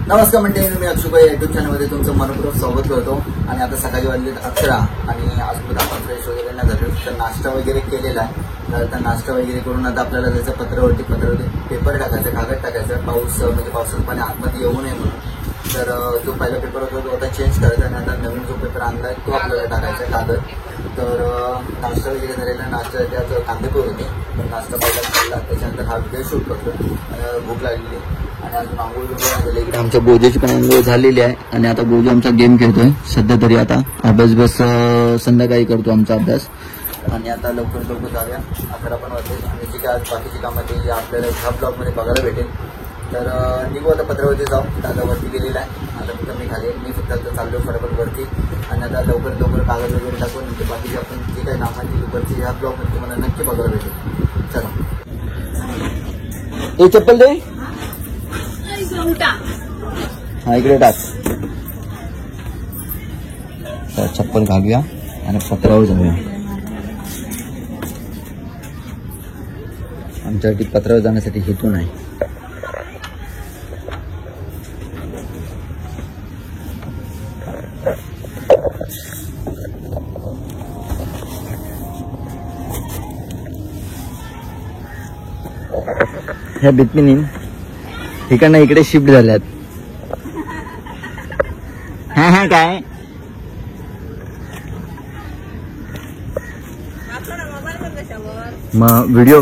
नमस्कार मंडळी, मी अक्षुभाई युट्यूब चॅनलमध्ये तुमचं मनपूर्वक स्वागत करतो. आणि आता सकाळी वाजले 11 आणि आज आपण फ्रेश वगैरे नाही झालो, तर नाश्ता वगैरे केलेला आहे. तर नाश्ता वगैरे करून आता आपल्याला त्याचं पत्रावरती पेपर टाकायचं, कागद टाकायचं. म्हणजे पावसाचं पाणी आतमध्ये येऊ नये म्हणून. तर जो पहिला पेपर होता तो आता चेंज करायचा आणि आता नवीन जो पेपर आणला आहे तो आपल्याला टाकायचा कागद. तर नाश्ता वगैरे झालेला, नाश्ता त्यात कांदे पोहे होते. तर नाश्ता पहिला खाल्ला, त्याच्यानंतर हा व्हिडिओ शूट करतो. भूक लागलेली आणि अजून आंघोळ वगैरे इकडे आमच्या बोजेची पण आंघोळ झालेली आहे. आणि आता बोजू आमचा गेम खेळतोय सध्या तरी. आता अभ्यास संध्याकाळी करतो आमचा अभ्यास. आणि आता लवकर जाऊया, 11 पण वाजले. आणि जी काय आज बाकीची कामं ती आपल्याला ह्या ब्लॉगमध्ये बघायला भेटेल. तर निघू आता पत्रावरती जाऊ. दादा वरती गेलेला आहे, आता फक्त मी खाली. मी फक्त आता चाललो फटाफट वरती. आणि आता लवकर कागद वगैरे टाकून म्हणजे बाकीची आपण जी काही कामं ती दुपारची ह्या ब्लॉगमध्ये तुम्हाला नक्की बघायला भेटेल. चला, हे चप्पल दे. हा इकडे टाक. चप्पल घालूया आणि पत्रावर जाऊया. आमच्यासाठी पत्रावर जाण्यासाठी हेतू नाही. ह्या बितमिनी ठिकाणं इकडे शिफ्ट झाल्यात. हा काय मग व्हिडिओ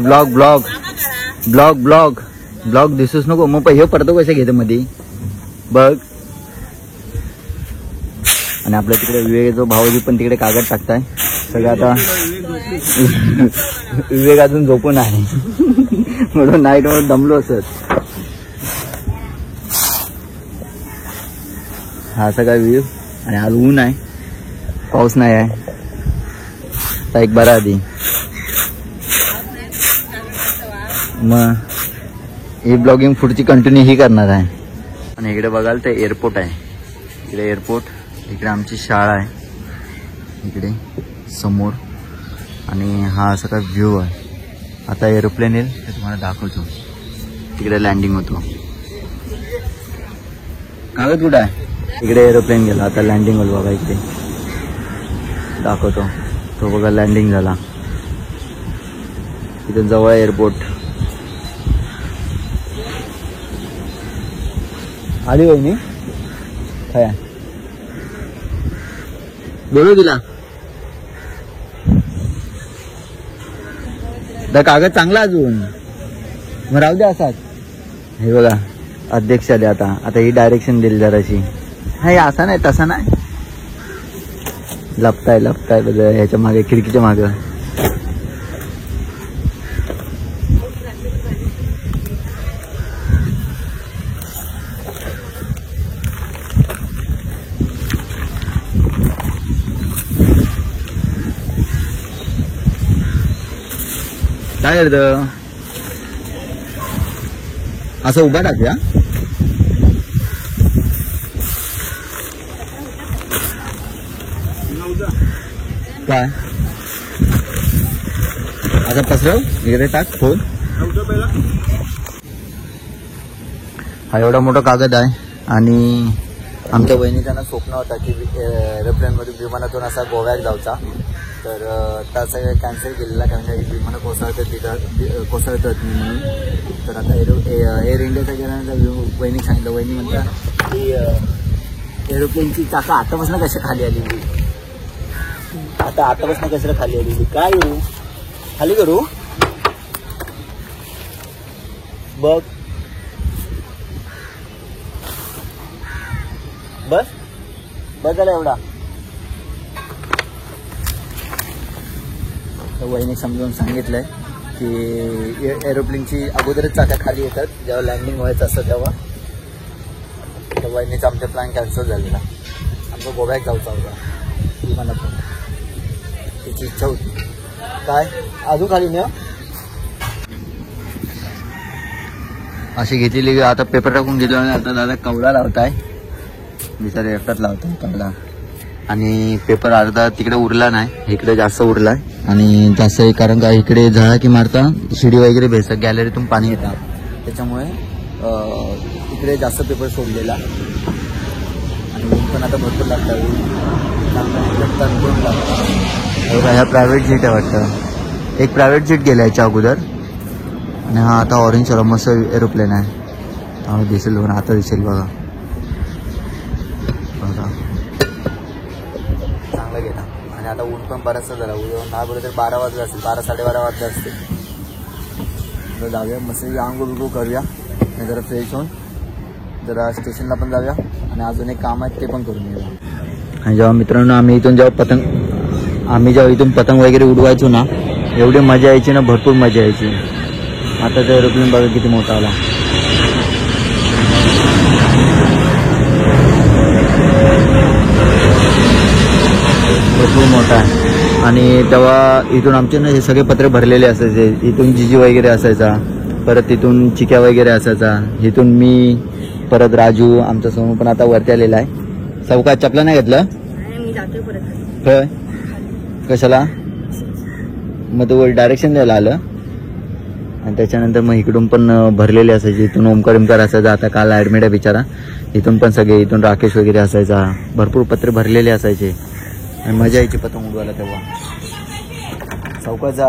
ब्लॉग दिसूच नको. मग हे पडतो कशा घेते मध्ये बघ. आणि आपल्या तिकडे विवेक जो भाऊजी पण तिकडे कागद टाकताय सगळं. आता विवेक अजून झोपून आहे म्हणून नाईट वर दमलो असत. हा सगळा व्ह्यू. आणि आज ऊन आहे, पाऊस नाही आहे. आता एक बरा आधी मग ही ब्लॉगिंग पुढची कंटिन्यू ही करणार आहे. आणि इकडे बघाल तर एअरपोर्ट आहे. इकडे एअरपोर्ट, इकडे आमची शाळा आहे इकडे समोर. आणि हा असा काय व्ह्यू आहे. आता एरोप्लेन येईल ते तुम्हाला दाखवतो. तिकडे लँडिंग होतो. कागद कुठं आहे? इकडे एरोप्लेन गेला, आता लँडिंग होईल बघा. इकडे दाखवतो तो बघा, लँडिंग झाला. इथे जवळ एअरपोर्ट. आली वहिनी काय बोलू दिला. कागद चांगला अजून मग राहू द्या असाच. हे बघा अध्यक्ष आले. आता ही डायरेक्शन दिली जराशी. हा असा नाही तसा नाही. लपताय बघा ह्याच्या मागे, खिडकीच्या मागे. काय करत असं उभा टाकूया. काय आता पसरव इकडे टाक फोन. हा एवढा मोठा कागद आहे. आणि आमच्या बहिणीचं स्वप्न होता की एरोप्लेनमध्ये विमानातून असा गोव्यात जायचा. तर त्याचं कॅन्सल केलेला, कारण की विमानं कोसळतात म्हणून. तर आता एअर इंडियाचा गेल्यानंतर वहिनी सांगितलं. वहिनी म्हणतात की एरोप्लेनची चाका आतापासून कशा खाली आलेली. आतापासून कशाला खाली आलेली. काय येऊ खाली करू बघ. बस झाला एवढा. तर वहिनी समजावून सांगितलंय की एरोप्लेनची अगोदरच चाका खाली येतात जेव्हा लँडिंग व्हायचं असतं तेव्हा. तर वहिनीचा आमचा प्लॅन कॅन्सल झालेला. आमचा गोव्यात जाऊचा होता विमानातून. त्याची इच्छा होती. काय अजून खाली नाही अशी घेतलेली. आता पेपर टाकून घेतलो आणि आता दादा कवडा लावताय. बिचारे एकटाच लावताय कवडा. आणि पेपर अर्धा तिकडे उरला नाही, इकडे जास्त उरलाय. आणि जास्त कारण का इकडे झाडा की मारता शिडी वगैरे भेटतात, गॅलरीतून पाणी येतात. त्याच्यामुळे इकडे जास्त पेपर सोडलेला आणि ऊन पण आता भरपूर लागतं. ह्या प्रायव्हेट जीट आहे वाटतं. एक प्रायव्हेट जीट गेला याच्या अगोदर आणि हा आता ऑरेंज कलर मस्त एरोप्लेन आहे. त्यामुळे दिसेल बघा, आता दिसेल बघा. चांगला गेला आणि आता ऊन पण बराचसा झाला. उद्या बरोबर 12 वाजले असतील, 12-12:30 वाजले असतील. तर जाऊया मस्त आंघोळ बिंघोळ करूया आणि जरा फ्रेश होऊन जरा स्टेशनला पण जाऊया आणि अजून एक काम आहे ते पण करून येऊया. आणि जेव्हा मित्रांनो आम्ही जेव्हा इथून पतंग वगैरे उडवायचो ना, एवढी मजा यायची ना, भरपूर मजा यायची. आता तर एरोप्लेन बघा किती मोठा आला. भरपूर मोठा आहे. आणि तेव्हा इथून आमचे ना हे सगळे पत्रे भरलेले असायचे. इथून जीजी वगैरे असायचा, परत इथून चिक्या वगैरे असायचा, इथून मी, परत राजू आमचा समूह पण आता वरती आलेला आहे. चौकात चपला नाही घेतलं होय? कशाला? मग तो डायरेक्शन द्यायला आलं. आणि त्याच्यानंतर मग इकडून पण भरलेले असायचे. इथून ओमकार असायचा, आता काल ॲडमिट आहे बिचारा. इथून पण सगळे, इथून राकेश वगैरे असायचा. भरपूर पत्रे भरलेले असायचे आणि मजा यायची पतंग उडवायला. तेव्हा चौकात जा.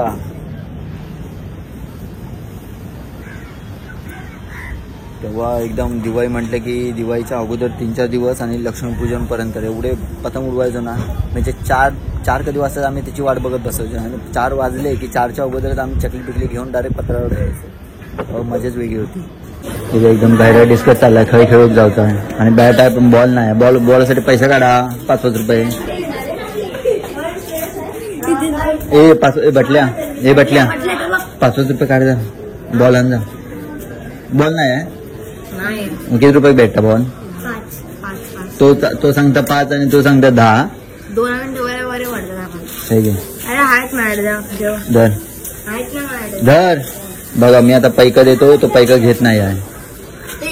तेव्हा एकदम दिवाळी म्हटलं की दिवाळीच्या अगोदर 3-4 दिवस आणि लक्ष्मीपूजनपर्यंत एवढे पतंग उडवायचो ना. म्हणजे चार कधी वाजता आम्ही त्याची वाट बघत बसायचो आणि 4 वाजले की 4च्या अगोदरच आम्ही चकली बिकली घेऊन डायरेक्ट पत्रावर यायचो. मजाच वेगळी होती. तिथे एकदम गायरा डिस्कस चाललाय, खळी खेळून जायचं आहे. आणि बॅट आहे पण बॉल नाही. बॉलसाठी पैसे काढा, 5-5 रुपये. बटल्या 5-5 रुपये काढा, बॉल आणजा. बॉल नाही आहे. किती रुपये भेटता बॉल? तो सांगता 5 आणि तो सांगता 10. धर बघा, मी आता पैका देतो, तो पैका घेत नाही आहे.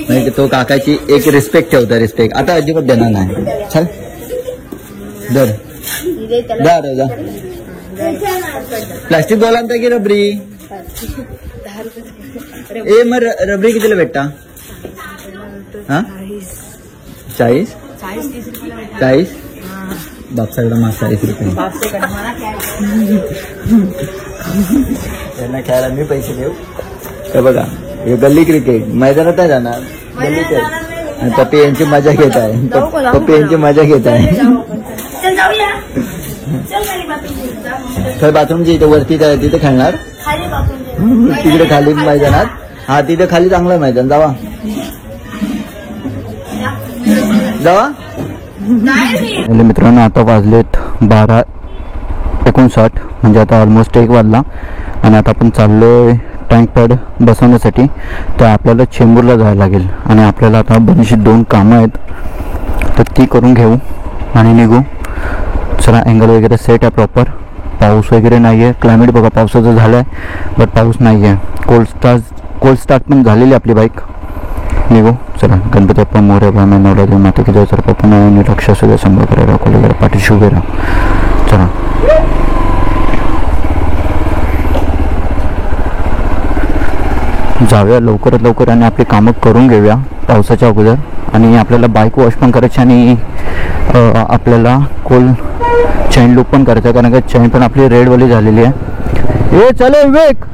म्हणजे तो काकाची एक रिस्पेक्ट ठेवता. रिस्पेक्ट आता अजिबात देणार नाही. चल धर. प्लास्टिक बॉल आणता की रबरी? मग रबरी कितीला भेटता? हा 40 बापसाकडे मग 40 रुपये. त्यांना खेळायला मी पैसे देऊ. हे बघा, हे गल्ली क्रिकेट मैदानात नाही जाणार, गल्ली खेळ. आणि पप्पी यांची मजा घेत आहे. पप्पी यांची मजा घेत आहे. बाथरूमची इथे वरती तिथे खेळणार, तिकडे खाली मैदानात. हा तिथे खाली चांगलं मैदान, जावा. मित्रांनो आता वाजलेत 12:59, म्हणजे आता ऑलमोस्ट 1 वाजला. आणि आता आपण चाललोय टँक पॅड बसवण्यासाठी. तर आपल्याला चेंबूरला जायला लागेल आणि आपल्याला आता बरीचशी 2 कामं आहेत, तर ती करून घेऊ आणि निघू. चला, अँगल वगैरे सेट आहे प्रॉपर. पाऊस वगैरे नाही आहे. क्लायमेट बघा पावसाचं झालं आहे, बट पाऊस नाही आहे. कोल्ड स्टार्ट पण झालेली आपली बाईक. निघू. चला, गणपती बाप्पा मोरया, भाई नवला देव माता की जय. सर पप्पा नवीन लक्ष असू द्या, संभाळ करायला वगैरे पाठीशी उभे राहा. चला जाऊया लवकरात लवकर आणि आपली कामं करून घेऊया पावसाच्या अगोदर. आणि आपल्याला बाईक वॉश पण करायची आणि आपल्याला चैन लूप पण करायचं, कारण का चैन पण आपली रेडवाली झालेली आहे. ए चल विवेक,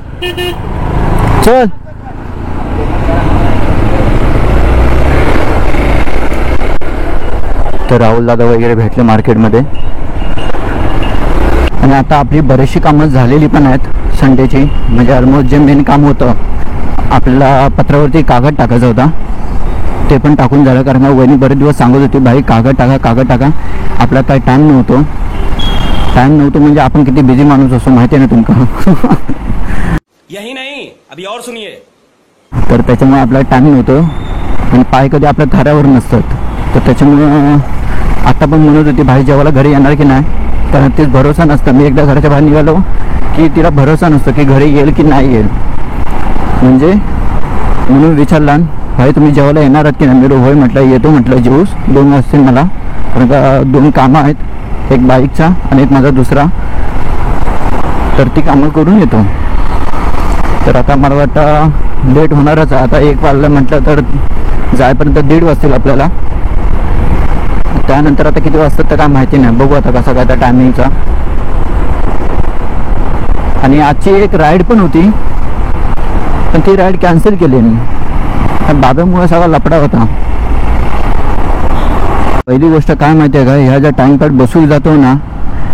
चल. तर राहुल दादा वगैरे भेटले मार्केटमध्ये. आणि आता आपली बरीचशी कामं झालेली पण आहेत संडेची. म्हणजे ऑलमोस्ट जे मेन काम होतं, आपल्याला पत्रावरती कागद टाकायचा होता, ते पण टाकून झालं. कारण का वहिनी बरेच दिवस सांगत होती, भाई कागद टाका. आपला काही टाईम नव्हतो म्हणजे आपण किती बिझी माणूस असतो माहिती आहे ना तुमका. यही नाही, अभी और सुनिए. तर त्याच्यामुळे आपल्याला टाईम नव्हतं आणि पाय कधी आपल्या घरावर नसतात. तर त्याच्यामुळं आता पण म्हणत होती, भाई जेवायला घरी येणार की नाही, कारण तेच भरोसा नसतं. मी एकदा घराच्या बाहेर निघालो की तिला भरोसा नसतो की घरी येईल की नाही येईल. म्हणजे म्हणून विचारला, भाई तुम्ही जेवायला येणार आहात की नाही? मी होय म्हटलं, येतो म्हटलं. जेऊस 2 वाजतील मला, कारण का 2 कामं आहेत, एक बाईकचा आणि एक माझा दुसरा. तर ती कामं करून येतो. तर आता मला वाटतं लेट होणारच आहे. आता 1 वाजलं म्हटलं तर जायपर्यंत 1:30 वाजतील आपल्याला. त्यानंतर आता किती वाजतात तर काय माहिती नाही, बघू आता कसा काय त्या टायमिंगचा. आणि आजची एक राईड पण होती, पण ती राईड कॅन्सल केली मी. बाबामुळे सगळा लफडा होता. पहिली गोष्ट काय माहिती आहे का, ह्या ज्या टाइम पॅड बसून जातो ना,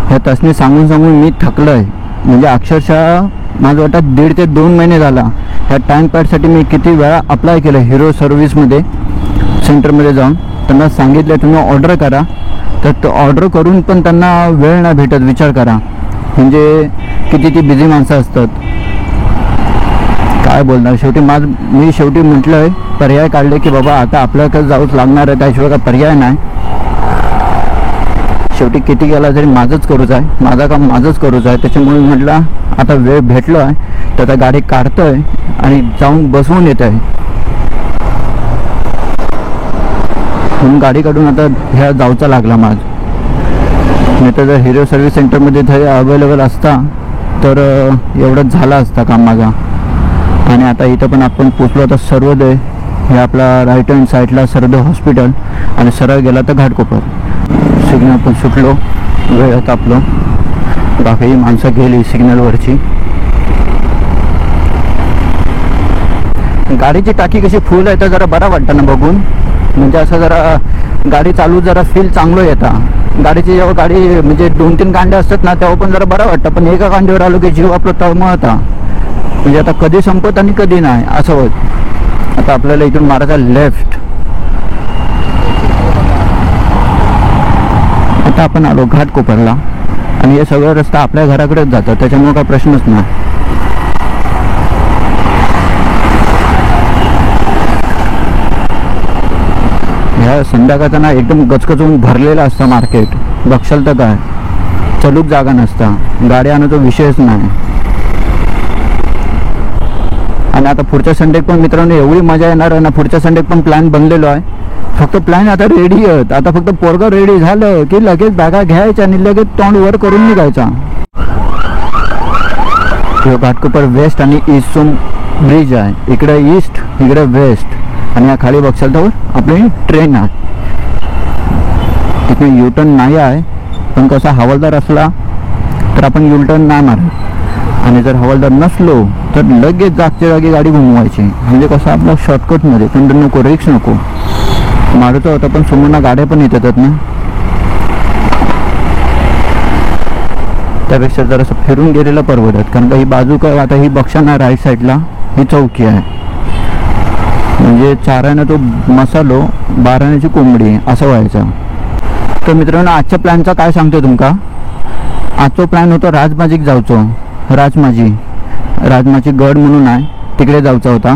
ह्या तसने सांगून सांगून मी थकलो आहे. म्हणजे अक्षरशः माझं वाटतं 1.5 ते 2 महिने झाला ह्या टाइम पॅडसाठी मी किती वेळा अप्लाय केलं हिरो सर्व्हिसमध्ये सेंटरमध्ये जाऊन. त्यांना सांगितलं तुम्ही ऑर्डर करा, तर तो ऑर्डर करून पण त्यांना वेळ नाही भेटत. विचार करा म्हणजे किती ती बिझी माणसं असतात. काय बोलणार. शेवटी मी शेवटी म्हटलं आहे, पर्याय काढले की बाबा आता आपल्याकडे जाऊच लागणार आहे, त्याशिवाय काय पर्याय नाही. शेवटी किती गेला तरी माझंच करूच आहे, माझं काम माझंच करूच आहे. त्याच्यामुळे म्हटलं आता वेळ भेटलो आहे तर आता गाडी काढतोय आणि जाऊन बसवून येत आहे. म्हणून गाडी काढून आता ह्या जाऊचा लागला माझ. नाही तर जर हिरो सर्व्हिस सेंटरमध्ये जर अवेलेबल असता तर एवढंच झाला असता काम माझा. आणि आता इथं पण आपण पोचलो. आता सर्वोदय हे आपला राईट हँड साईडला सर्वोदय हॉस्पिटल आणि सरळ गेला तर घाटकोपर. सिग्नल पण सुटलो, वेळ तापलो. बाकी माणसं गेली सिग्नलवरची. गाडीची टाकी कशी फुल आहे तर जरा बरा वाटतं ना बघून. म्हणजे असं जरा गाडी चालू जरा फील चांगलं येतं. गाडीची जेव्हा गाडी म्हणजे 2-3 कांडे असतात ना तेव्हा पण जरा बरं वाटतं, पण एका कांडीवर आलो की जीव आपलं तळमळता. म्हणजे आता कधी संपत आणि कधी नाही असं होत. आता आपल्याला इथून मारायचा लेफ्ट. आता आपण आलो घाटकोपरला आणि हे सगळं रस्ता आपल्या घराकडेच जातात, त्याच्यामुळे काय प्रश्नच नाही. ह्या संध्याकाळचा ना एकदम गचकचून भरलेलं असतं मार्केट. बघशाल तर काय चलूक जागा नसता, गाड्या आणतो विषयच नाही. आणि आता पुढच्या संडेक पण मित्रांनो एवढी मजा येणार आहे ना. पुढच्या संडेक पण प्लॅन बनलेलो आहे. फक्त प्लॅन आता रेडी आहेत. आता फक्त पोरगं रेडी झालं की लगेच बॅगा घ्यायच्या आणि लगेच तोंड वर करून निघायचा. घाटकोपर वेस्ट आणि ईस्ट ब्रिज आहे. इकडे ईस्ट इकडे वेस्ट. आणि या खाली बघशाल तर आपली ट्रेन आहे. तिथे युटर्न नाही आहे, पण कसा हवालदार असला तर आपण युटर्न नाही मारत. आणि जर हवालदार नसलो तर लगेच जागच्या जागी गाडी घुमवायची. म्हणजे कसं आपलं शॉर्टकटमध्ये पण नको, रिक्स नको. मारुती होता पण समोरना गाड्या पण येतात ना, त्यापेक्षा जरासं फिरून गेलेलं परवडत. कारण का ही बाजू काय आता ही बघशा ना राईट साईडला ही चौकी आहे. म्हणजे 4 तो मसालो 12 कोंबडी असं व्हायचं. तर मित्रांनो आजच्या प्लॅनचा काय सांगतो तुमका. आजचा प्लॅन होता राजमाजीक जाऊचो. राजमाची गड म्हणून आहे तिकडे जाऊचा होता.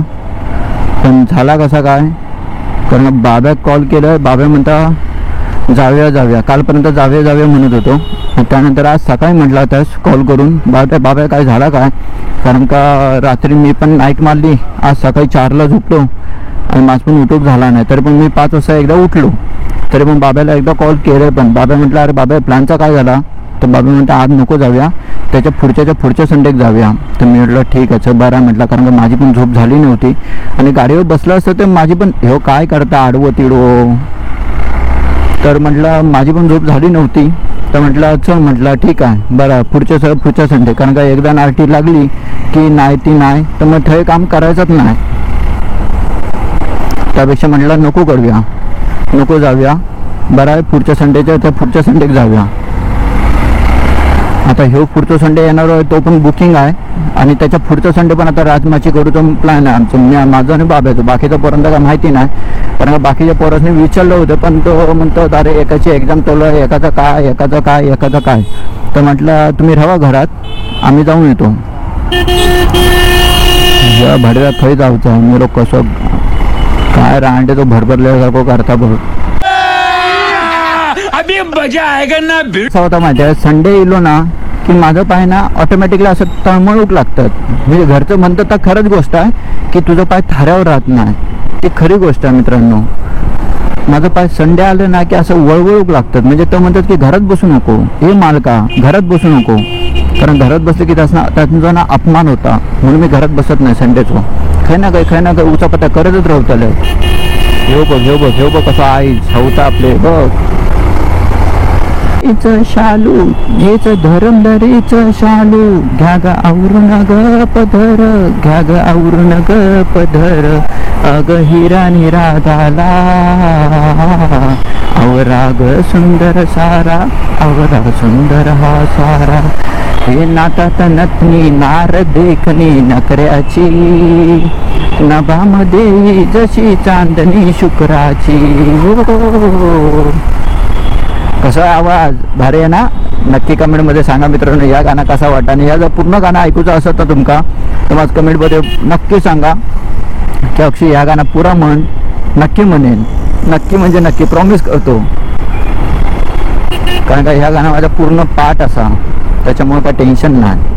पण झाला कसा काय, कारण बाब्याक कॉल केलं. बाब्या म्हणता जाऊया कालपर्यंत जाऊया म्हणत होतो. त्यानंतर आज सकाळी म्हटला त्यास कॉल करून बाब्या काय झाला काय. कारण का रात्री मी पण नाईट मारली, आज सकाळी 4ला झोपलो आणि माझ पण उठूक झाला नाही. तरी पण मी 5 वाजता एकदा उठलो. तरी पण बाब्याला एकदा कॉल केलं. पण बाब्या म्हटलं अरे बाब्या प्लॅनचा काय झाला. तर बाबा म्हणता आज नको जाऊया, त्याच्या पुढच्या संडेक जाऊया. तर मी म्हटलं ठीक आहे बरं आहे म्हटलं. कारण का माझी पण झोप झाली नव्हती आणि गाडीवर बसलं असतं तर माझी पण हे काय करता आडवं तिडवं. तर म्हटलं माझी पण झोप झाली नव्हती. तर म्हटलं चल म्हटलं ठीक आहे बरं पुढच्या संडे. कारण का एकदा नार्टी लागली की नाही ती नाही तर मग हे काम करायचंच नाही. त्यापेक्षा म्हटलं नको जाऊया बरं आहे. पुढच्या संडेक जाऊया. आता ह्यो पुढचा संडे येणार आहे तो पण बुकिंग आहे. आणि त्याच्या पुढचा संडे पण आता राजमाची करूचा प्लॅन आहे आमचं, माझं आणि बाब्याचं. बाकीचं पोरांना काय माहिती नाही. कारण का बाकीच्या पोरांनी विचारलं होतं पण तो म्हणतो अरे एकाची एक्झाम चालू आहे, एकाचं काय. तर म्हटलं तुम्ही राहा घरात, आम्ही जाऊन येतो. या भाड्याला थंय जाऊचं. मी लोक कसं काय रांडे तो भरभरल्यासारखं करता बघ. अभी मजा आएगा ना. असं होता माहिती आहे संडे येलो ना की माझं पाय ना ऑटोमॅटिकली असं तळमळूक लागतात. म्हणजे घरचं म्हणतात तर खरंच गोष्ट आहे की तुझं पाय थाऱ्यावर राहत नाही. ती खरी गोष्ट आहे मित्रांनो. माझं पाय संडे आलं ना की असं वळवळूक लागतात. म्हणजे ते म्हणतात की घरात बसू नको, हे मालका घरात बसू नको. कारण घरात बसलं की त्यांचा ना अपमान होता. म्हणून मी घरात बसत नाही संडेचं. काही ना काही उचापत्या करतच राहतो. ह्यो बघ कसं आई छवता आपले बघ. इच शालू हेच धरमदरीच शालू घ्या ग आवरून ग पधर घ्या ग आवरून ग पधर अग हिरा निरागाला अवराग सुंदर सारा अवरा सुंदर हा सारा हे नातात नथनी नार देखणी नकऱ्याची नभामध्ये जशी चांदणी शुक्राची. कसा आवाज भारी आहे ना. नक्की कमेंटमध्ये सांगा मित्रांनो या गाणं कसा वाटतं. आणि या जर पूर्ण गाणं ऐकूचं असत ना तुमका तर माझं कमेंटमध्ये नक्की सांगा की अक्षय या गाणं पुरा म्हण. नक्की म्हणेन, नक्की म्हणजे नक्की प्रॉमिस करतो. कारण का ह्या गाणं माझा पूर्ण पाठ असा त्याच्यामुळे काय टेन्शन नाही.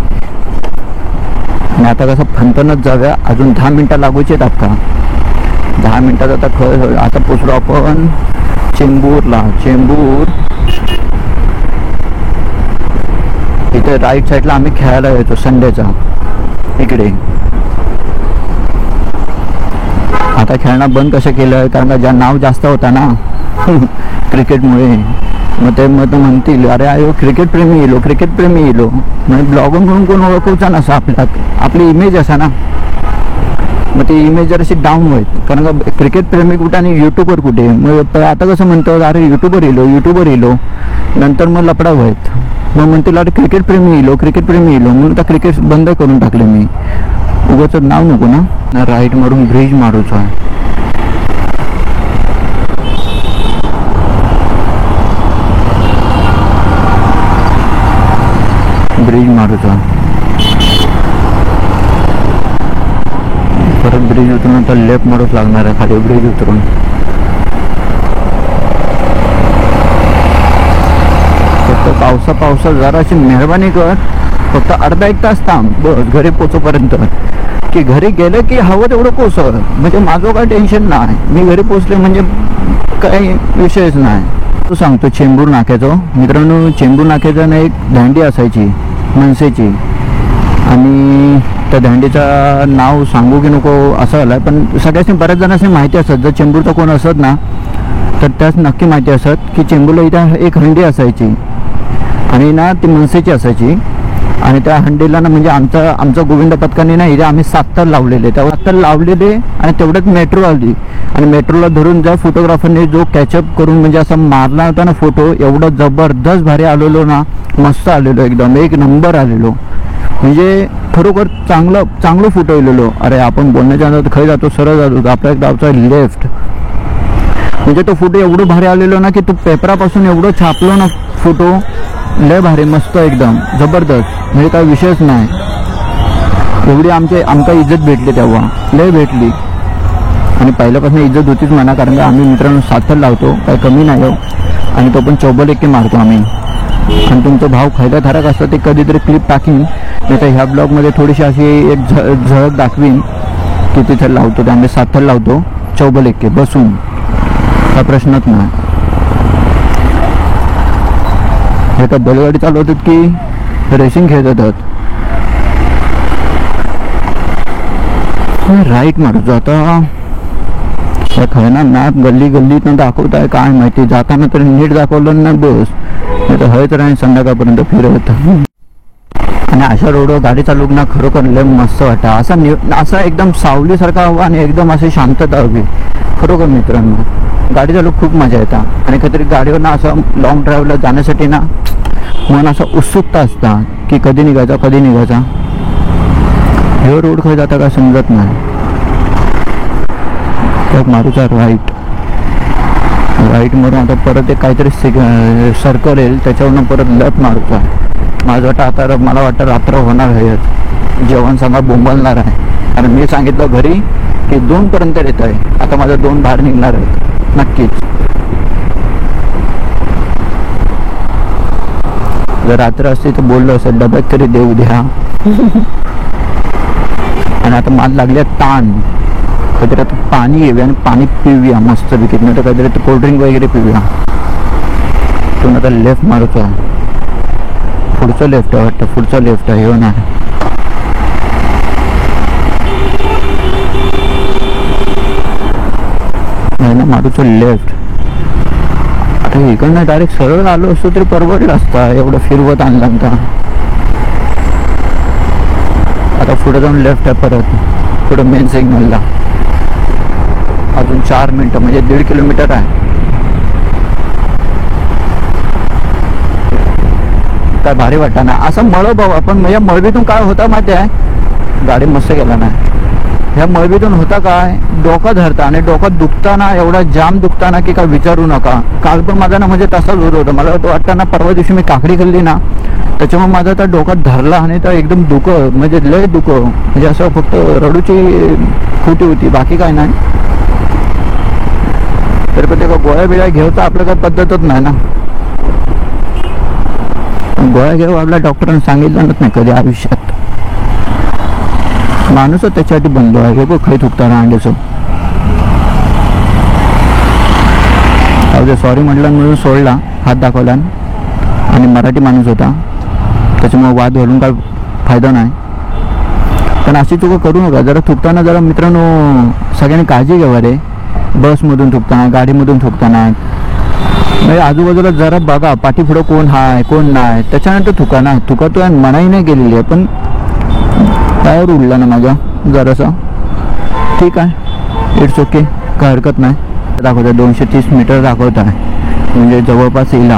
आणि आता कसं फंतनच जाऊया. अजून 10 मिनटं लागूचे आहेत अक्का. 10 मिनटात आता पोचलो आपण चेंबूरला. चेंबूर इथे राईट साईडला आम्ही खेळायला येतो संडेचा इकडे. आता खेळणं बंद कसं केलं कारण का ज्या नाव जास्त होता ना क्रिकेटमुळे मग ते म्हणतील अरे आयो क्रिकेट प्रेमी येलो म्हणजे ब्लॉगर म्हणून कोण ओळखवचा नसा आपली इमेज असा ना. मग ती इमेज जर अशी डाऊन होईल कारण का क्रिकेट प्रेमी कुठे आणि युट्यूबर कुठे. मग आता कसं म्हणतो अरे युट्यूबर येलो नंतर मग लपडा व्हायत. मग म्हणतील अरे क्रिकेट प्रेमी येलो म्हणून आता क्रिकेट बंद करून टाकले मी. उगाच नाव नको ना. राईट मारून ब्रिज मारूचा आहे. ब्रिज मारूचा परत ब्रिज उतरून आता लेफ्ट मारूच लागणार आहे खाली ब्रिज उतरून. फक्त पावसा जराशी मेहरबानी कर. फक्त अर्धा 1 तास थांब बस घरी पोचोपर्यंत. की घरी गेलं की हवं तेवढं पोचव म्हणजे माझं काय टेन्शन नाही. मी घरी पोचले म्हणजे काही विषयच नाही. तो सांगतो चेंबूर नाक्याचं मित्रांनो. चेंबूर नाक्याचं ना एक दांडी असायची मनसेची आणि त्या दांडीचं नाव सांगू की नको असं आलं. पण सगळ्यांनी बऱ्याच जणांनी माहिती असत. जर चेंबूरचा कोण असत ना तर त्याच नक्की माहिती असत की चेंबूरला इथं एक हंडी असायची आणि ना ती मनसेची असायची. आणि त्या हंडीला ना म्हणजे आमचा गोविंद पथकाने ना इथे आम्ही 7 तर लावलेले. त्या 7 तर लावलेले आणि तेवढ्यात मेट्रो आली आणि मेट्रोला धरून ज्या फोटोग्राफरने जो कॅचअप करून म्हणजे असं मारला होता ना फोटो एवढा जबरदस्त भारी आलेलो ना. मस्त आलेलो एकदम 1 नंबर आलेलो. म्हणजे खरोखर चांगलं फोटो आलेलो. अरे आपण बोलण्याच्या नंतर खाली जातो सरळ जातो आपल्या गावचा लेफ्ट म्हणजे तो फोटो एवढं भारी आलेलो ना की तो पेपरापासून एवढं छापलो ना फोटो लय भारी मस्त एकदम जबरदस्त. म्हणजे काय विषयच नाही. एवढी आमका इज्जत भेटली तेव्हा लय भेटली. आणि पहिल्यापासून इज्जत होतीच म्हणा कारण का आम्ही मित्रांनो 7 लावतो काही कमी नाही हो. आणि तो पण 14 मारतो आम्ही. आणि तुमचा भाव खायला थराक असतं ते कधीतरी क्लिप टाकीन नाही तर ह्या ब्लॉगमध्ये थोडीशी अशी एक झळक दाखवीन की तिथे लावतो. त्यामुळे 7 लावतो 14 बसून हा प्रश्नच नाही. हे का बैलगाडी चालवतात की रेसिंग खेळतात. राईट मारतो आता खरं ना गल्लीत दाखवत आहे काय माहिती. जाताना तर नीट दाखवलं ना बस नाही तर हयच राहील संध्याकाळपर्यंत फिरत. आणि अशा रोडवर गाडी चालवून ना खरोखर लय मस्त वाटतं. असं एकदम सावलीसारखा हवा आणि एकदम अशी शांतता हवी खरोखर मित्रांनो. गाडी चालू खूप मजा येतात. आणि काहीतरी गाडीवर ना असं लॉंग ड्राईव्हला जाण्यासाठी ना मन असं उत्सुकता असता की कधी निघायचा. हे रोड खाली जाता काय समजत नाही. तर मारूचा राईट मारून आता परत एक काहीतरी सर्कल येईल त्याच्यावरून परत लेफ्ट मारूचा. माझं वाटतं आता मला वाटतं रात्र होणार आहे. जेवण सांगा बोंबलणार आहे. आणि मी सांगितलं घरी की 2 पर्यंत येत आहे. आता माझं 2 बाहेर निघणार आहेत नक्कीच. जर रात्र असते तर बोललो असं डब्यात तरी देऊ द्या. आणि आता मला लागले ताण काहीतरी आता पाणी घेऊया आणि पाणी पिऊया मस्त पैकी नाही तर काहीतरी कोल्ड्रिंक वगैरे पिऊया. तुम्ही आता लेफ्ट मारूचा पुढचं लेफ्ट आहे वाटतं. पुढचं लेफ्ट आहे हो ना. आहे ना मारूचं लेफ्ट. आता इकडनं डायरेक्ट सरळ आलो असतो तरी परवडलं असता, एवढं फिरवत आणलं का. आता पुढे जाऊन लेफ्ट आहे परत, पुढं मेन सिग्नलला. अजून 4 मिनिटं म्हणजे 1.5 किलोमीटर आहे. काय भारी वाटतं ना असं मळ भाऊ. आपण या मळबीतून काय होता माहिती आहे, गाडी मस्त गेला नाही. ह्या मळबीतून होता काय, डोकं धरता आणि डोकं दुखताना एवढा जाम दुखताना की काय विचारू नका. काल पण माझा ना म्हणजे तसाच होत होतं. मला वाटतं ना परवा दिवशी मी काकडी खाल्ली ना त्याच्यामुळे माझा त्या डोक्यात धरला आणि तर एकदम दुखं म्हणजे लय दुखं, म्हणजे असं फक्त रडूची फुटी होती, बाकी काय नाही. तरी पण ते गोळ्या बिळ्या घेऊचा आपलं काही पद्धतच नाही ना. गोळ्या घेऊ आपल्या डॉक्टरांनी सांगितलंच नाही कधी आयुष्यात. माणूसच त्याच्यासाठी बनलो आहे. हे बघ खाई थुकताना अंड्याचं. सॉरी म्हटलं म्हणून सोडला, हात दाखवला आणि मराठी माणूस होता त्याच्यामुळे वाद घालून काय फायदा नाही. पण अशी चुका करू नका. जरा थुकताना जरा मित्रांनो सगळ्यांनी काळजी घ्यावा रे. बसमधून थुकताना, गाडीमधून थुकताना म्हणजे आजूबाजूला जरा बघा पाठीपुढं कोण आहे कोण नाही, त्याच्यानंतर थुका ना. थुकातोय मनाही नाही गेलेली आहे पण टायर उडला ना माझा जरासा. ठीक आहे, इट्स ओके, काय हरकत नाही. दाखवत आहे 230 मीटर दाखवत आहे, म्हणजे जवळपास येईल.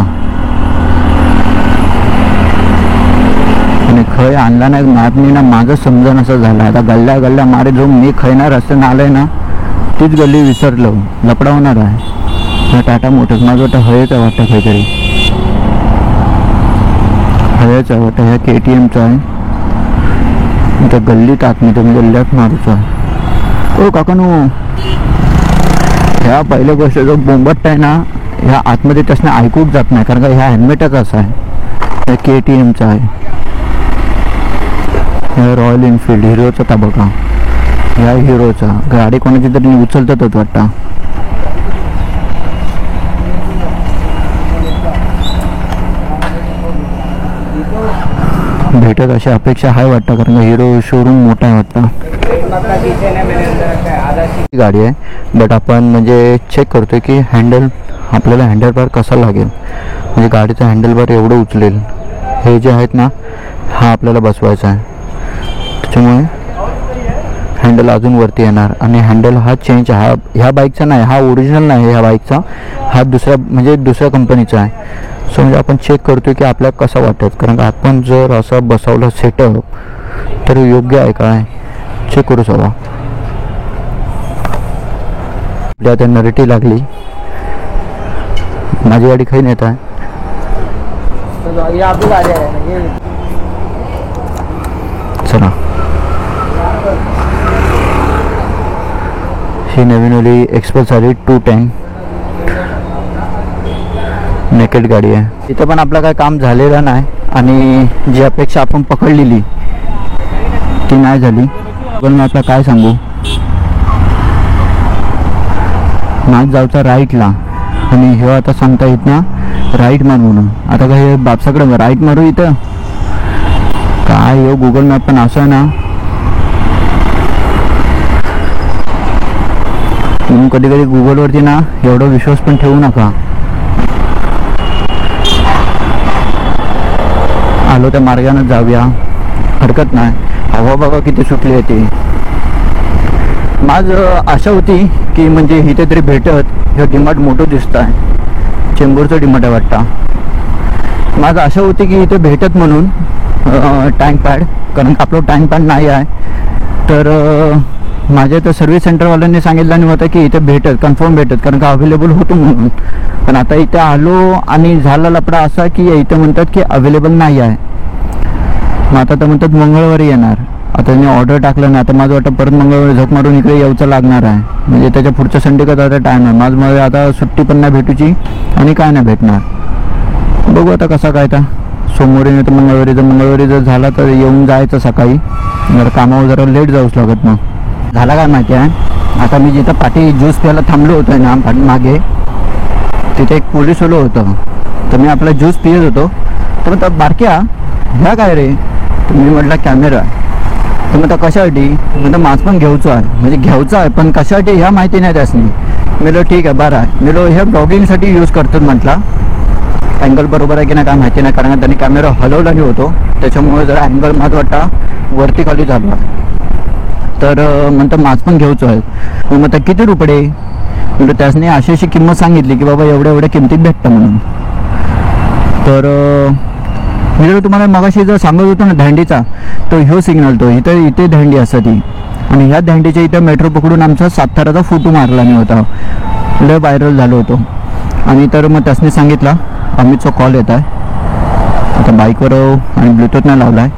आणि खय आणला नाही मॅपनी ना, माझं समजण असं झालं. आता गल्ल्या गल्ल्या मारे जो मी खयना रस्त्यानं आलंय ना तीच गल्ली विसरलो, लपडा होणार आहे. टाटा मोटर्स माझं वाटतं हयच आहे, वाटतं काहीतरी हयच आहे वाटतं. ह्या KTMचं आहे. त्या गल्लीत आतमध्ये म्हणजे लेफ्ट मारूचं आहे. हो काकानू, ह्या पहिल्या गोष्ट जो बोंबट आहे ना ह्या आतमध्ये त्यासने ऐकूच जात नाही, कारण का ह्या हेल्मेटच असं आहे. ह्या KTMचं आहे. ह्या रॉयल एनफिल्ड हिरोचा था बघा, ह्या हिरोचा. गाडी कोणाची तरी उचलतातच वाटतं. भेटत अशी अपेक्षा आहे वाटतं, कारण का हिरो शोरूम मोठा आहे वाटतं. गाडी आहे बट आपण म्हणजे चेक करतोय की हँडल आपल्याला हँडल बार कसा लागेल, म्हणजे गाडीचा हँडल बार एवढं उचलेल हे जे आहेत ना, हा आपल्याला बसवायचा आहे. त्याच्यामुळे हँडल अजून वरती येणार. आणि हँडल हा चेंज, हा ह्या बाईकचा नाही, हा ओरिजिनल नाही ह्या बाईकचा, हा दुसऱ्या म्हणजे दुसऱ्या कंपनीचा आहे. सो म्हणजे आपण चेक करतोय की आपल्याला कसं वाटत, कारण का आपण जर असं बसवलं सेटअप तर योग्य आहे काय चेक करूच हवा. आपल्या त्या नरटी लागली, माझी गाडी खाई नेत आहे. चला, ही नवीनवाली एक्सप्रेस आली 210 नेकेड गाडी आहे. इथं पण आपलं काय काम झालेलं नाही आणि जी अपेक्षा आपण पकडलेली ती नाही झाली. पण मी आपला काय सांगू, नाच जाऊचा राईटला आणि हे आता सांगता येत ना राईट मार म्हणून. आता काय हे बापसाकडे राईट मारू इथं काय, हो गुगल मॅप पण असं आहे ना. म्हणून कधी कधी गुगलवरती ना एवढा विश्वास पण ठेवू नका. आलो त्या मार्गाने जाऊया, हरकत नाही. हवा बघा किती सुटली आहे ती. माझं आशा होती की म्हणजे इथे तरी भेटत. हे डिमार्ट मोठं दिसत आहे, चेंबूरचं डिमार्ट आहे वाटतं. माझं आशा होती की इथे भेटत म्हणून टँक पॅड, कारण आपलं टँक पॅड नाही आहे. तर माझ्या तर सर्व्हिस सेंटरवाल्यांनी सांगितलं होतं की इथे भेटत, कन्फर्म भेटत, कारण का अवेलेबल होतो म्हणून. पण आता इथे आलो आणि झाला लपडा असा की इथे म्हणतात की अवेलेबल नाही आहे. मग आता तर म्हणतात मंगळवारी येणार. आता मी ऑर्डर टाकलं ना, आता माझं वाटतं परत मंगळवारी झक मारून इकडे यायचं लागणार आहे. म्हणजे त्याच्या पुढच्या संडे का आता टाईम आहे माझं. मला आता सुट्टी पण नाही भेटूची आणि काय नाही भेटणार. बघू आता कसा काय. तर सोमवारी नाही तर मंगळवारी. जर मंगळवारी जर झाला तर येऊन जायचं सकाळी. जरा कामावर जरा लेट जाऊच लागत. मग झाला काय माहिती आहे, आता मी जिथं पाठी ज्यूस प्यायला थांबलो होतो ना मागे, तिथे एक पोलीस वालं होतं. तर मी आपला ज्यूस पियत होतो. तर म्हणतात बारक्या ह्या काय रे. तर मी म्हटलं कॅमेरा. तर म्हणता कशासाठी म्हणतं माझ पण घ्यायचं आहे, म्हणजे घ्यायचं आहे पण कशासाठी ह्या माहिती नाही त्यासनी. मी ठीक आहे बरं आहे, मी ह्या ब्लॉगिंगसाठी यूज करतात म्हटला. अँगल बरोबर आहे की नाही काय माहिती नाही, कारण त्यांनी कॅमेरा हलवला नाही होतो त्याच्यामुळे जरा अँगल माझा वाटता वरती खाली झाला. तर म्हणतं माझ पण घ्यायचं आहे. मग म्हणतं किती रुपये, म्हणजे त्यासनी अशी किंमत सांगितली की बाबा एवढ्या किमतीत भेटतं म्हणून. तर मी जर तुम्हाला मगाशी जर सांगत होतो ना दांडीचा, तो ह्यो सिग्नल तो इथे दांडी असते ती, आणि ह्या दांडीच्या इथं मेट्रो पकडून आमचा साताराचा फोटो मारला नाही होता, लय व्हायरल झालो होतो. आणि तर मग त्यासनी सांगितलं अमितचा कॉल येत आहे, आता बाईकवर आणि ब्लूटूथ नाही लावला आहे.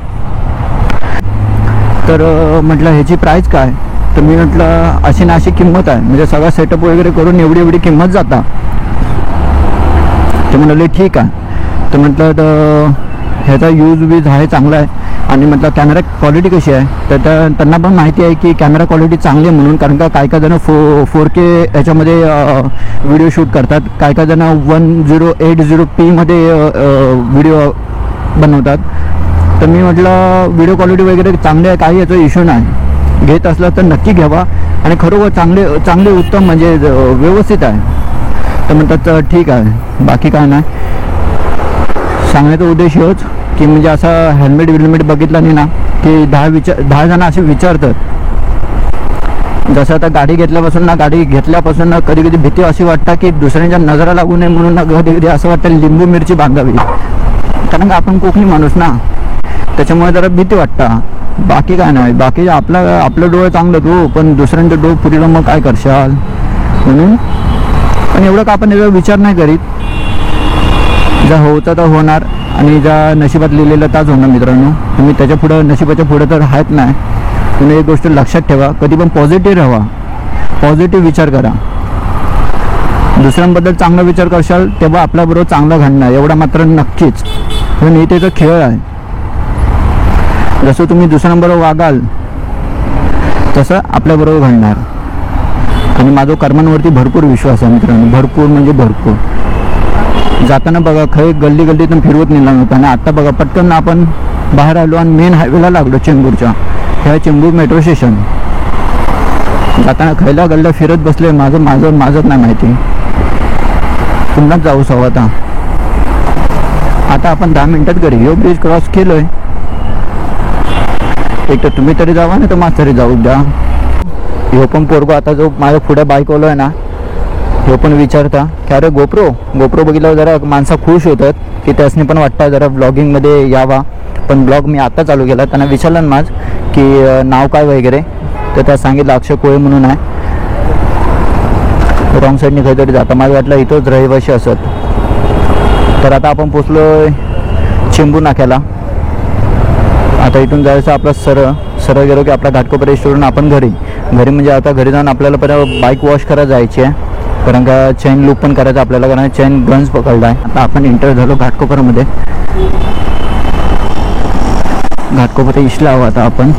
तर म्हटलं ह्याची प्राईस काय, तर मी म्हटलं अशी ना अशी किंमत आहे, म्हणजे सगळा सेटअप वगैरे करून एवढी किंमत जाता. ते म्हणाले ठीक आहे. तर म्हटलं तर ह्याचा यूज आहे चांगला आहे, आणि म्हटलं कॅमेरा क्वालिटी कशी आहे, तर त्यांना पण माहिती आहे की कॅमेरा क्वालिटी चांगली आहे म्हणून, कारण का काय जण 4K याच्यामध्ये व्हिडिओ शूट करतात, काय जण 1080p मध्ये व्हिडिओ बनवतात. तर मी म्हटलं व्हिडिओ क्वालिटी वगैरे चांगली आहे, काही याचा इश्यू नाही, घेत असला तर नक्की घ्यावा, आणि खरोखर चांगले उत्तम म्हणजे व्यवस्थित आहे. तर म्हणतात ठीक आहे, बाकी काय नाही. सांगण्याचा उद्देश हेच की म्हणजे असं हेल्मेट बघितलं नाही ना की 10 जण असे विचारतात. जसं आता गाडी घेतल्यापासून ना कधी भीती अशी वाटतं की दुसऱ्यांच्या नजरा लागू नये म्हणून ना कधी असं वाटतं लिंबू मिरची बांधावी, कारण का आपण कोकणी माणूस ना, त्याच्यामुळे जरा भीती वाटतं. बाकी काय नाही, बाकी आपलं डोळं चांगलं तू, पण दुसऱ्यांचं डोळं फुटलं मग काय करशाल म्हणून. पण एवढं का आपण याचा विचार नाही करीत, ज्या होता तर होणार, आणि ज्या नशिबात लिहिलेलं ताच होणार. मित्रांनो तुम्ही त्याच्या पुढं नशिबाच्या पुढं तर आहेत नाही. तुम्ही एक गोष्ट लक्षात ठेवा, कधी पण पॉझिटिव्ह राहा, पॉझिटिव्ह विचार करा, दुसऱ्यांबद्दल चांगला विचार करशाल तेव्हा आपल्याबरोबर चांगलं घडणार, एवढा मात्र नक्कीच. हे नीतीचा खेळ आहे. जसं तुम्ही दुसऱ्यांबरोबर वागाल तसं आपल्याबरोबर घडणार. आणि माझा कर्मांवरती भरपूर विश्वास आहे मित्रांनो, भरपूर म्हणजे भरपूर. जाताना बघा खै गल्लीतून फिरवत नेला नव्हता, आणि आता बघा पटकन आपण बाहेर आलो आणि मेन हायवेला लागलो चेंबूरच्या. ह्या चेंबूर मेट्रो स्टेशन जाताना खैला गल्ल्या फिरत बसले, माझं नाही माहिती. पुन्हा जाऊ सव आता आपण 10 मिनिटात घरी. ह्यो ब्रिज क्रॉस केलोय, एक तर तुम्ही तरी जावा ना तर माझ तरी जाऊ द्या. ह्यो पण पोरगो आता जो माझ्या पुढे बाईकवाला आहे ना, ह्यो पण विचारता की अरे गोप्रो बघितल्यावर जरा माणसं खुश होतात की त्यासनी पण वाटतं जरा ब्लॉगिंगमध्ये यावा. पण ब्लॉग मी आत्ता चालू केला. त्यांना विचारलं ना माझ की नाव काय वगैरे, तर त्या सांगितलं अक्षय कोळे म्हणून आहे. रॉंग साईडने काहीतरी जाता, माझं वाटलं इथंच रहिवाशी असत. तर आता आपण पोचलो चेंबूर नाक्याला. आता इथून जायचं आपलं सरळ गेलो की आपला घाटकोपर रेस्टोरंट, आपण घरी म्हणजे आता घरी जाऊन आपल्याला परत बाईक वॉश करायला जायची आहे, कारण का चेन लूप पण करायचं आपल्याला, कारण चेन गन्स पकडला आहे. आता आपण एंटर झालो घाटकोपरमध्ये. घाटकोपर इशला हवा, आता आपण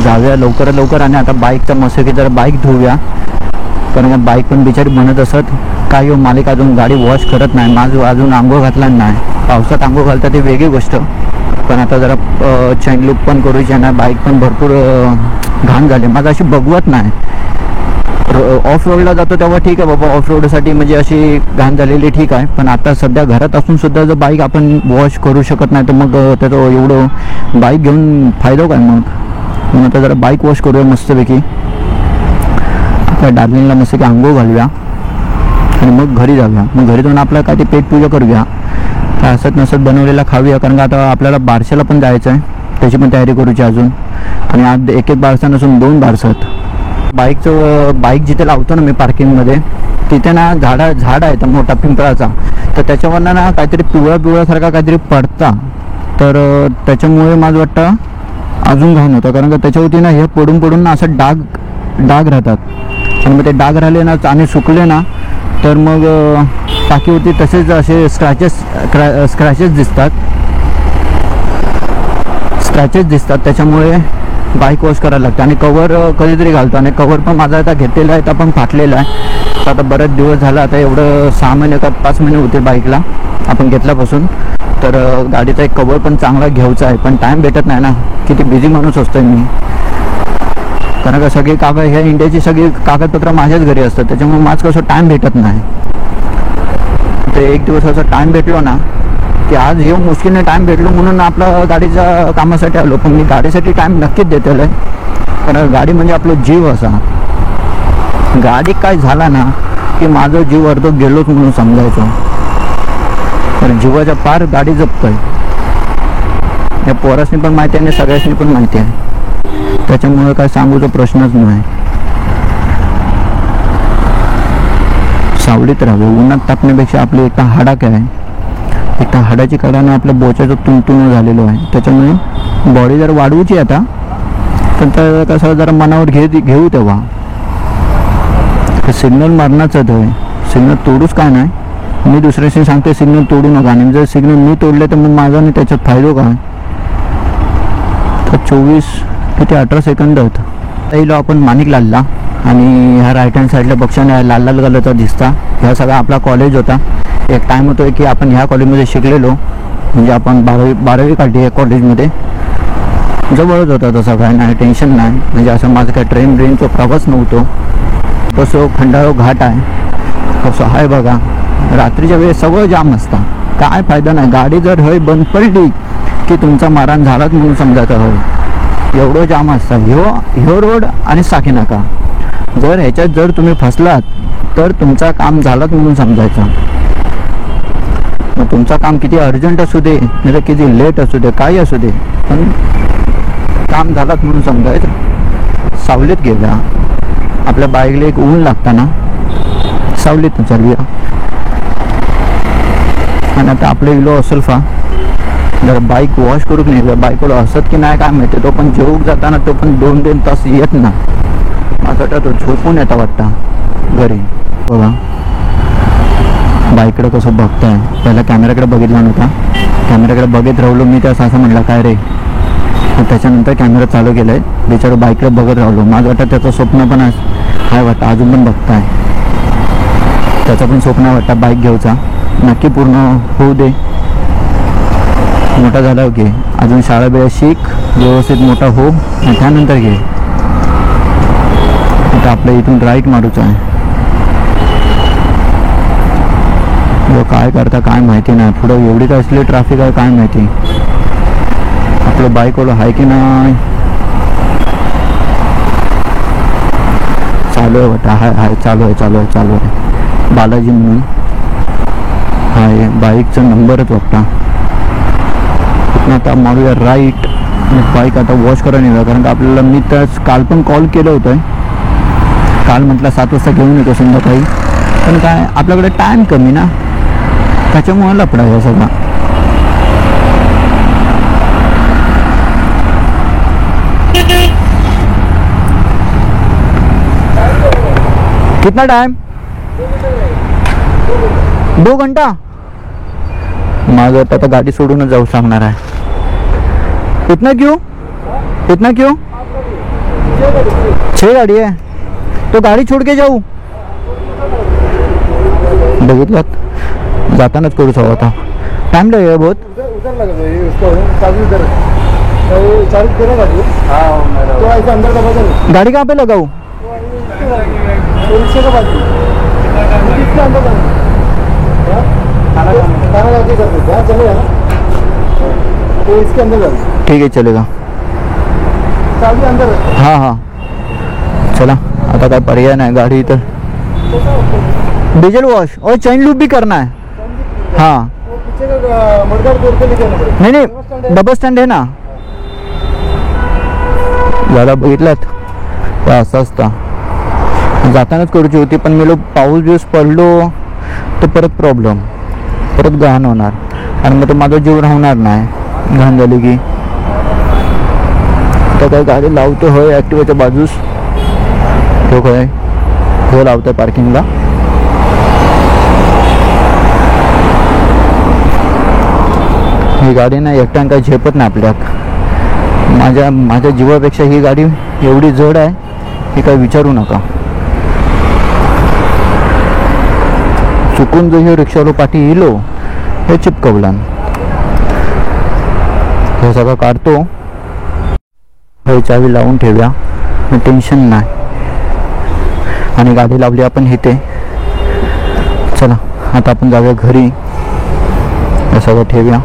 जाऊया लवकर. आणि आता बाईकचा मस्त की जरा बाईक धुवूया, कारण बाईक पण बिचारी म्हणत असत काय हो मालिक अजून गाडी वॉश करत नाही, माझं अजून आंघोळ घातला नाही. पावसात आंघोळ घालतात ते वेगळी गोष्ट, पण आता जरा चेन लूप पण करूची ना. बाईक पण भरपूर घाण झाली, माझं अशी बघवत नाही. ऑफ रोडला जातो तेव्हा ठीक आहे बाबा, ऑफ रोडसाठी म्हणजे अशी घाण झालेली ठीक आहे, पण आता सध्या घरात असून सुद्धा जर बाईक आपण वॉश करू शकत नाही तर मग त्याचं एवढं बाईक घेऊन फायदा काय मग. म्हणून आता जरा बाईक वॉश करूया मस्तपैकी. आपल्या डार्लिंगला मस्तपैकी आंघोळ घालूया आणि मग घरी जाऊया. मग घरी जाऊन आपल्याला काय ते पेट पूजा करूया, काय असत नसत बनवलेला खाऊया, कारण का आता आपल्याला बारशाला पण जायचं आहे, त्याची पण तयारी करूची अजून. आणि आज एक बारसा नसून 2 बारसात. बाईक जिथे लावतो ना मी पार्किंगमध्ये, तिथे ना झाड आहे तर मोठा पिंपळाचा, तर त्याच्यावरनं ना काहीतरी पिवळासारखा काहीतरी पडता, तर त्याच्यामुळे माझं वाटतं अजून घाण होतं, कारण का त्याच्यावरती ना हे पडून ना असं डाग राहतात. आणि मग ते डाग राहिले ना आणि सुकले ना तर मग टाकीवरती तसेच असे स्क्रॅचेस दिसतात. त्याच्यामुळे बाईक वॉश करायला लागते. आणि कवर कधीतरी घालतो, आणि कवर पण माझा आता घेतलेला आहे, तर पण फाटलेला आहे. तर आता बरेच दिवस झाला, आता एवढं 6 महिने का 5 महिने होते बाईकला आपण घेतल्यापासून, तर गाडीचा एक कवर पण चांगला घ्यायचा आहे, पण टाईम भेटत नाही ना. किती बिझी माणूस असतोय मी, कारण का सगळी ह्या इंडियाची सगळी कागदपत्र माझ्याच घरी असतात, त्याच्यामुळे माझं कसं टाईम भेटत नाही. ते एक दिवस असं टाईम भेटलो ना की आज हे मुश्किलने टाईम भेटलो म्हणून आपलं गाडीच्या कामासाठी आलो, पण मी गाडीसाठी टाईम नक्कीच देतेल आहे. कारण गाडी म्हणजे आपलं जीव असा. गाडी काय झाला ना की माझं जीव अर्ध गेलोच म्हणून समजायचं. कारण जीवाच्या पार गाडी जपतोय. या पोरासनी पण माहिती आहे आणि सगळ्यांनी पण माहिती आहे, त्याच्यामुळे काय सांगूचा प्रश्नच नाही. सावलीत राहावं, उन्हात तापण्यापेक्षा आपली एकटा हाडाक आहे, एकटा हाडाची कडानं आपल्या बोचाचं तुंतुण झालेलो आहे. त्याच्यामुळे बॉडी जर वाढवूची आता तर कसं जरा मनावर घेऊ तेव्हा सिग्नल मारण्याचं आहे. सिग्नल तोडूच काय नाही, मी दुसऱ्याशी सांगते सिग्नल तोडू नका, आणि जर सिग्नल मी तोडले तर मग माझा नाही त्याच्यात फायदो काय. तर 18 सेकंद होत येलो आपण माणिकलालला, आणि ह्या राईट हँड साईडला बक्षाने लाल लाल कलरचा दिसता. ह्या सगळा आपला कॉलेज होता. एक टाईम होतो की आपण ह्या कॉलेजमध्ये शिकलेलो, म्हणजे आपण 12वी काढली आहे कॉलेजमध्ये. जवळच होता, तसं काय नाही, टेन्शन नाही. म्हणजे असं माझं काय ट्रेनचा प्रवास नव्हतो. कसं खंडाळा घाट आहे, कसं आहे बघा. रात्रीच्या वेळेस सगळं जाम असतं, काय फायदा नाही. गाडी जर हय बंद पडली की तुमचा मारहाण झालाच म्हणून समजायचं हय, एवढं जाम असतं. ह्यो रोड आणि साकीनाका, जर ह्याच्यात जर तुम्ही फसलात तर तुमचा काम झालाच म्हणून समजायचं. मग तुमचं काम किती अर्जंट असू दे नाही तर किती लेट असू दे, काही असू दे, पण काम झालाच म्हणून समजायचं. सावलीत गेल्या आपल्या बाईकला एक ऊन लागताना सावलीत चालूया. आणि आता आपलं इलो असेल फा जर बाईक वॉश करून नाही, बाईकला असत की नाही काय माहिती. तो पण जेवूक जाताना तो पण 2-3 तास येत ना. असं वाटतं तो झोपून येता वाटता घरी. बघा बाईकडे कसं बघताय, पहिला कॅमेऱ्याकडे बघितला नव्हता, कॅमेऱ्याकडे बघत राहिलो मी. त्यास असं म्हटलं काय रे, त्याच्यानंतर कॅमेरा चालू केलाय. बिचारा बाईकडे बघत राहिलो. माझं वाटतं त्याचं स्वप्न पण काय वाटतं, अजून पण बघताय, त्याचं पण स्वप्न वाटतं बाईक घ्यायचा. नक्की पूर्ण होऊ दे. मोठा झाला घे, अजून शाळा बिळा शिक, व्यवस्थित मोठा हो, आणि त्यानंतर घे. आता आपल्या इथून राईट मारूच आहे. काय करता काय माहिती नाही, पुढं एवढी काय असली ट्रॅफिक आहे काय माहिती. आपलं बाईकवालं आहे की नाही, चालू आहे वाटतं. हाय चालू आहे बालाजी म्हणून हाय. बाईकचा नंबरच वाटता. आता मारूया राईट. बाईक आता वॉश करा नाही, कारण का आपल्याला मी तर काल पण कॉल केलं होतं. काल म्हटलं 7 वाजता घेऊन येतो संध्याकाळी, पण काय आपल्याकडे टाईम कमी ना, त्याच्यामुळे लफडा आहे सगळा. कितना टाइम? 2 घंटा. माझं आता गाडी सोडूनच जाऊ सांगणार आहे. इतना क्यों 6 गाड़ी है तो गाड़ी छोड़ के जाऊ. बघितलं जातानाच करूच हवा होता. टाइम लगेगा बहुत. उधर लगा इसको चाबी उधर चाबी तेरा गाड़ी हाँ तो ऐसे अंदर दबा दे. गाड़ी कहाँ पे लगाऊं? रिक्शे के पास इसके अंदर खाना जाके कर देते हैं. चलेगा ना तो इसके अंदर जाओ. ठीक है चलेगा. चाबी अंदर हाँ हाँ चला. आता काय पर्याय नाही. गाडी इथं डीजल वॉश और चेन लूप भी करना है. हाँ पीछे का मडगांव तोड़ के लेके आना पड़ेगा. नहीं डबल स्टँड आहे ना. झाला बघितलात त्या असं असता. जातानाच करूची होती, पण मी पाऊस बिऊस पडलो तर परत प्रॉब्लेम, परत घाण होणार, आणि मग तो माझा जीव राहणार नाही घाण झाली की. तर काय गाडी लावतो होय ॲक्टिवाच्या बाजूस. तो काय हो लावतोय पार्किंगला. ही गाडी ना एकट्यानं काही झेपत नाही आपल्याक. माझ्या जीवापेक्षा ही गाडी एवढी जड आहे ही काही विचारू नका. चुकून जो हे रिक्षावाला पाठी इलो हे चिपकवला. हे सगळं काढतो, हे चावी लावून ठेवूया, टेन्शन नाही. आणि गाडी लावली आपण इथे. चला आता आपण जाऊया घरी, हे सगळं ठेवूया.